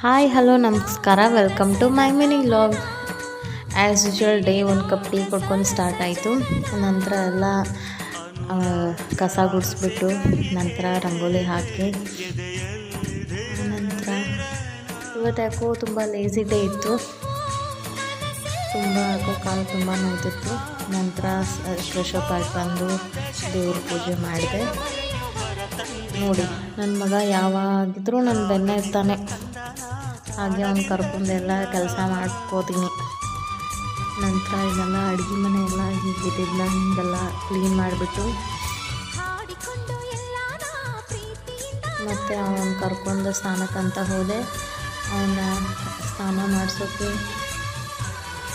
Hi hello ನಮಸ್ಕಾರ welcome to my mini vlog. As usual day ಒಂದು cup tea ಕೊಡ್ಕೊಂಡು start ಆಯಿತು. ನಂತರ ಎಲ್ಲ ಕಸ ಗುಡಿಸ್ಬಿಟ್ಟು ನಂತರ ರಂಗೋಲಿ ಹಾಕಿ ನಂತರ ಇವತ್ತು ಯಾಕೋ ತುಂಬ ಲೇಸಿ ಡೇ ಇತ್ತು. ತುಂಬ ಯಾಕೋ ಕಾಲು ತುಂಬ ನೋಯ್ತಿತ್ತು. ನಂತರ ಫ್ರೆಶ್ ಅಪ್ ಆಗಿ ಬಂದು ದೇವ್ರ ಪೂಜೆ ಮಾಡಿದೆ. ನೋಡಿ ನನ್ನ ಮಗ ಯಾವಾಗಿದ್ರೂ ನನ್ನ ಬೆನ್ನೇ ಇರ್ತಾನೆ. ಹಾಗೆ ಅವ್ನು ಕರ್ಕೊಂಡೆಲ್ಲ ಕೆಲಸ ಮಾಡ್ಕೋತೀನಿ. ನಂತರ ಇದೆಲ್ಲ ಅಡುಗೆ ಮನೆ ಎಲ್ಲ ಹೀಗಿದ್ದಿದ್ದನ್ನ ಹಿಂಗೆಲ್ಲ ಕ್ಲೀನ್ ಮಾಡಿಬಿಟ್ಟು ಮತ್ತು ಅವನು ಕರ್ಕೊಂಡು ಸ್ನಾನಕ್ಕಂತ ಹೋದೆ. ಅವನ್ನ ಸ್ನಾನ ಮಾಡಿಸೋಕ್ಕೆ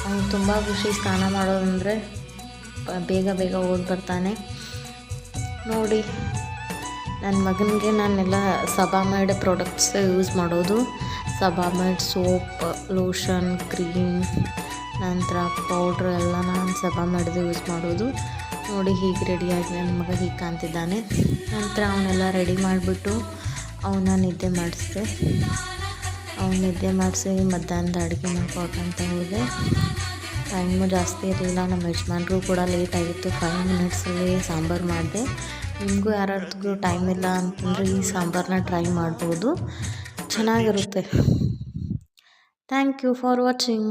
ಅವ್ನು ತುಂಬ ಖುಷಿ. ಸ್ನಾನ ಮಾಡೋದಂದರೆ ಬೇಗ ಬೇಗ ಓಡಿ ಬರ್ತಾನೆ. ನೋಡಿ ನನ್ನ ಮಗನಿಗೆ ನಾನೆಲ್ಲ ಸಬಾಮೆಡ್ ಪ್ರಾಡಕ್ಟ್ಸ್ ಯೂಸ್ ಮಾಡೋದು. ಸಬಾಮೆಡ್ ಸೋಪ್, ಲೋಷನ್, ಕ್ರೀಮ್, ನಂತರ ಪೌಡ್ರ್ ಎಲ್ಲ ನಾನು ಸಬಾಮೆಡ್ದು ಯೂಸ್ ಮಾಡೋದು. ನೋಡಿ ಹೀಗೆ ರೆಡಿಯಾಗಿ ನನ್ನ ಮಗ ಹೀಗೆ ಕಾಣ್ತಿದ್ದಾನೆ. ನಂತರ ಅವನ್ನೆಲ್ಲ ರೆಡಿ ಮಾಡಿಬಿಟ್ಟು ಅವನ್ನ ನಿದ್ದೆ ಮಾಡಿಸಿದೆ. ಅವ್ನು ನಿದ್ದೆ ಮಾಡಿಸಿ ಮಧ್ಯಾಹ್ನದ ಅಡುಗೆ ಮಾಡ್ಕೊಬೇಕಂತ ಹೋದೆ. ಟೈಮು ಜಾಸ್ತಿ ಇರಲಿಲ್ಲ. ನಮ್ಮ ಯಜಮಾನ್ರಿಗೂ ಕೂಡ ಲೇಟ್ ಆಗಿತ್ತು. 5 ಮಿನಿಟ್ಸಲ್ಲಿ ಸಾಂಬಾರು ಮಾಡಿದೆ. ನಿಮಗೂ ಯಾರಾದ್ರೂ ಟೈಮ್ ಇಲ್ಲ ಅಂತಂದರೆ ಈ ಸಾಂಬಾರನ್ನ ಟ್ರೈ ಮಾಡ್ಬೋದು, ಚೆನ್ನಾಗಿರುತ್ತೆ. Thank you for watching.